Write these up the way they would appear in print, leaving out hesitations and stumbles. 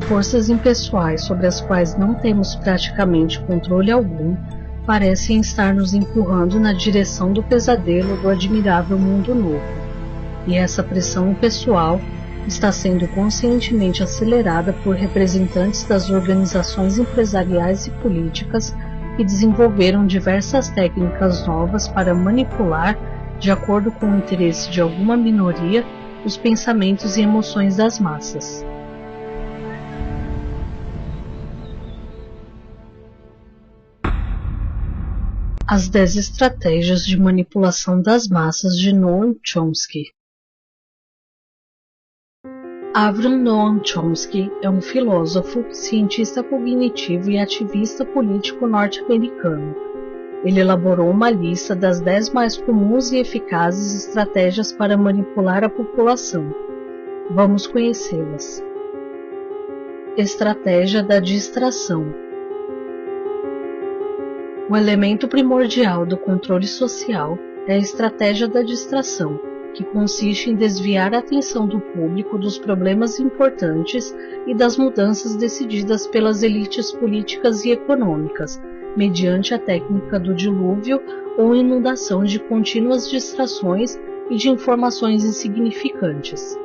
Forças impessoais sobre as quais não temos praticamente controle algum parecem estar nos empurrando na direção do pesadelo do admirável mundo novo, e essa pressão impessoal está sendo conscientemente acelerada por representantes das organizações empresariais e políticas que desenvolveram diversas técnicas novas para manipular, de acordo com o interesse de alguma minoria, os pensamentos e emoções das massas. As 10 estratégias de manipulação das massas de Noam Chomsky. Avram Noam Chomsky é um filósofo, cientista cognitivo e ativista político norte-americano. Ele elaborou uma lista das 10 mais comuns e eficazes estratégias para manipular a população. Vamos conhecê-las. Estratégia da distração. O elemento primordial do controle social é a estratégia da distração, que consiste em desviar a atenção do público dos problemas importantes e das mudanças decididas pelas elites políticas e econômicas, mediante a técnica do dilúvio ou inundação de contínuas distrações e de informações insignificantes.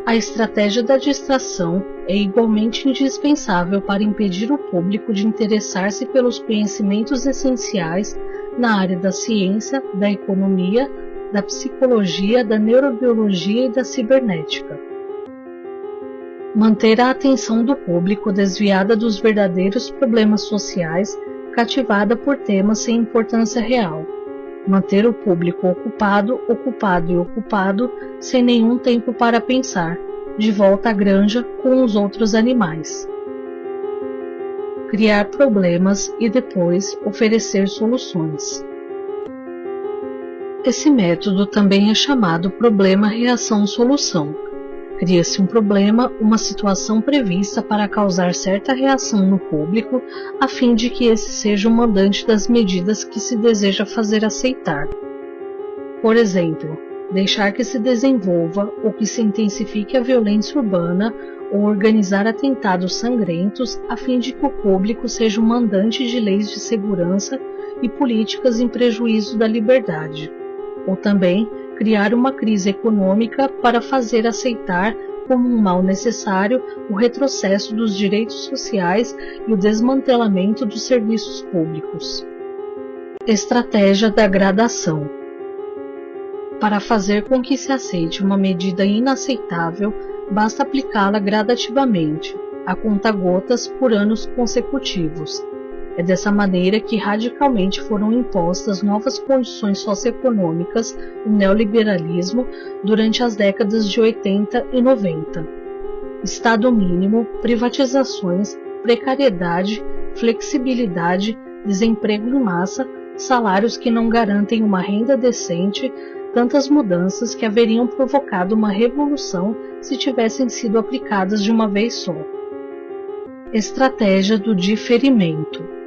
A estratégia da distração é igualmente indispensável para impedir o público de interessar-se pelos conhecimentos essenciais na área da ciência, da economia, da psicologia, da neurobiologia e da cibernética. Manter a atenção do público desviada dos verdadeiros problemas sociais, cativada por temas sem importância real. Manter o público ocupado, sem nenhum tempo para pensar, de volta à granja com os outros animais. Criar problemas e depois oferecer soluções. Esse método também é chamado problema-reação-solução. Cria-se um problema, uma situação prevista para causar certa reação no público, a fim de que esse seja o mandante das medidas que se deseja fazer aceitar. Por exemplo, deixar que se desenvolva ou que se intensifique a violência urbana ou organizar atentados sangrentos, a fim de que o público seja o mandante de leis de segurança e políticas em prejuízo da liberdade. Ou também criar uma crise econômica para fazer aceitar como um mal necessário o retrocesso dos direitos sociais e o desmantelamento dos serviços públicos. Estratégia da gradação. Para fazer com que se aceite uma medida inaceitável, basta aplicá-la gradativamente, a conta-gotas por anos consecutivos. É dessa maneira que radicalmente foram impostas novas condições socioeconômicas no neoliberalismo durante as décadas de 80 e 90. Estado mínimo, privatizações, precariedade, flexibilidade, desemprego em massa, salários que não garantem uma renda decente, tantas mudanças que haveriam provocado uma revolução se tivessem sido aplicadas de uma vez só. Estratégia do diferimento.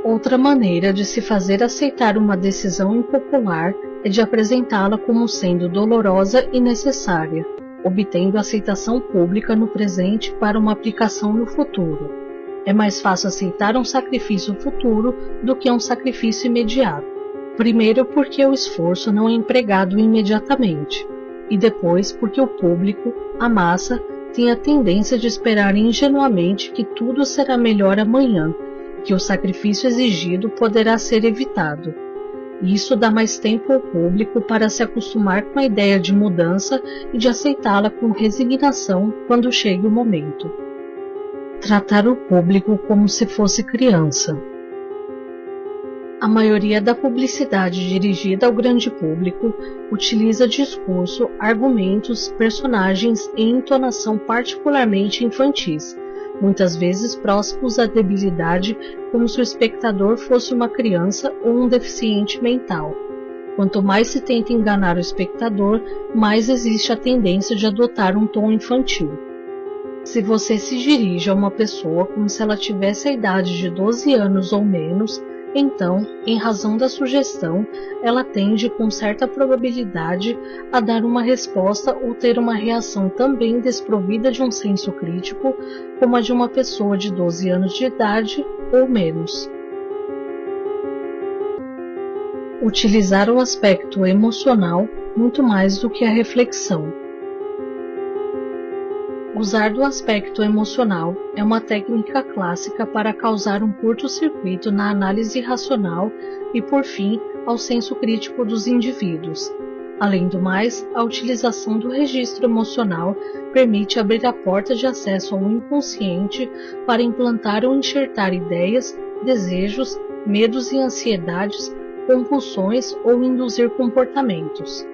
Outra maneira de se fazer aceitar uma decisão impopular é de apresentá-la como sendo dolorosa e necessária, obtendo aceitação pública no presente para uma aplicação no futuro. É mais fácil aceitar um sacrifício futuro do que um sacrifício imediato. Primeiro porque o esforço não é empregado imediatamente, e depois porque o público, a massa, tem a tendência de esperar ingenuamente que tudo será melhor amanhã, que o sacrifício exigido poderá ser evitado. Isso dá mais tempo ao público para se acostumar com a ideia de mudança e de aceitá-la com resignação quando chegue o momento. Tratar o público como se fosse criança. A maioria da publicidade dirigida ao grande público utiliza discurso, argumentos, personagens e entonação particularmente infantis, muitas vezes próximos à debilidade, como se o espectador fosse uma criança ou um deficiente mental. Quanto mais se tenta enganar o espectador, mais existe a tendência de adotar um tom infantil. Se você se dirige a uma pessoa como se ela tivesse a idade de 12 anos ou menos, Então, em razão da sugestão, ela tende com certa probabilidade a dar uma resposta ou ter uma reação também desprovida de um senso crítico, como a de uma pessoa de 12 anos de idade ou menos. Utilizar o aspecto emocional muito mais do que a reflexão. Usar do aspecto emocional é uma técnica clássica para causar um curto-circuito na análise racional e, por fim, ao senso crítico dos indivíduos. Além do mais, a utilização do registro emocional permite abrir a porta de acesso ao inconsciente para implantar ou enxertar ideias, desejos, medos e ansiedades, compulsões ou induzir comportamentos.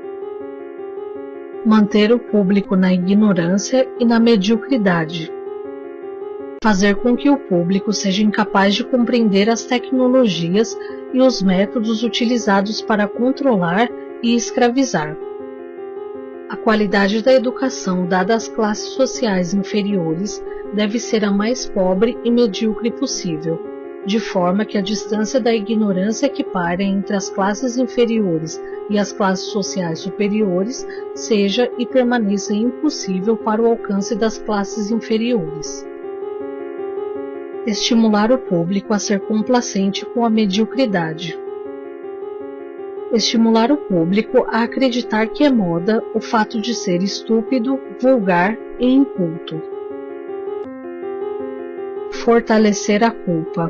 Manter o público na ignorância e na mediocridade. Fazer com que o público seja incapaz de compreender as tecnologias e os métodos utilizados para controlar e escravizar. A qualidade da educação dada às classes sociais inferiores deve ser a mais pobre e medíocre possível, de forma que a distância da ignorância que paira entre as classes inferiores e as classes sociais superiores seja e permaneça impossível para o alcance das classes inferiores. Estimular o público a ser complacente com a mediocridade. Estimular o público a acreditar que é moda o fato de ser estúpido, vulgar e inculto. Fortalecer a culpa.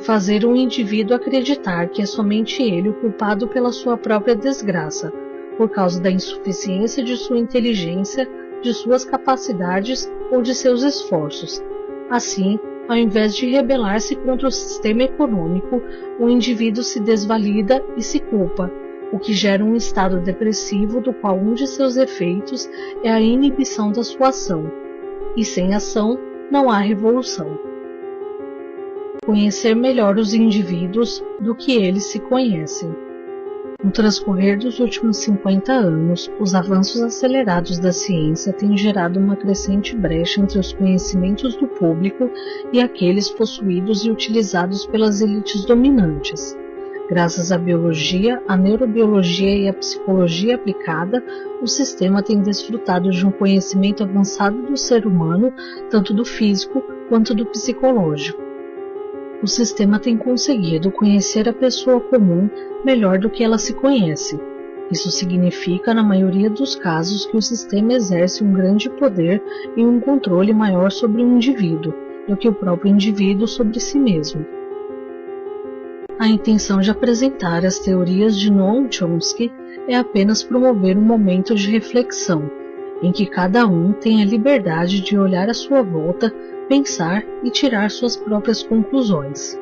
Fazer um indivíduo acreditar que é somente ele o culpado pela sua própria desgraça, por causa da insuficiência de sua inteligência, de suas capacidades ou de seus esforços. Assim, ao invés de rebelar-se contra o sistema econômico, o indivíduo se desvalida e se culpa, o que gera um estado depressivo do qual um de seus efeitos é a inibição da sua ação. E sem ação, não há revolução. Conhecer melhor os indivíduos do que eles se conhecem. No transcorrer dos últimos 50 anos, os avanços acelerados da ciência têm gerado uma crescente brecha entre os conhecimentos do público e aqueles possuídos e utilizados pelas elites dominantes. Graças à biologia, à neurobiologia e à psicologia aplicada, o sistema tem desfrutado de um conhecimento avançado do ser humano, tanto do físico quanto do psicológico. O sistema tem conseguido conhecer a pessoa comum melhor do que ela se conhece. Isso significa, na maioria dos casos, que o sistema exerce um grande poder e um controle maior sobre um indivíduo do que o próprio indivíduo sobre si mesmo. A intenção de apresentar as teorias de Noam Chomsky é apenas promover um momento de reflexão, em que cada um tem a liberdade de olhar à sua volta, pensar e tirar suas próprias conclusões.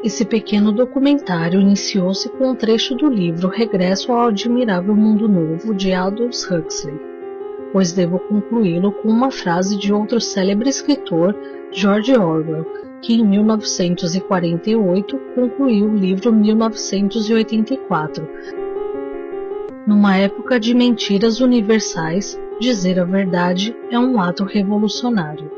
Esse pequeno documentário iniciou-se com um trecho do livro Regresso ao Admirável Mundo Novo, de Aldous Huxley, pois devo concluí-lo com uma frase de outro célebre escritor, George Orwell, que em 1948 concluiu o livro 1984. Numa época de mentiras universais, dizer a verdade é um ato revolucionário.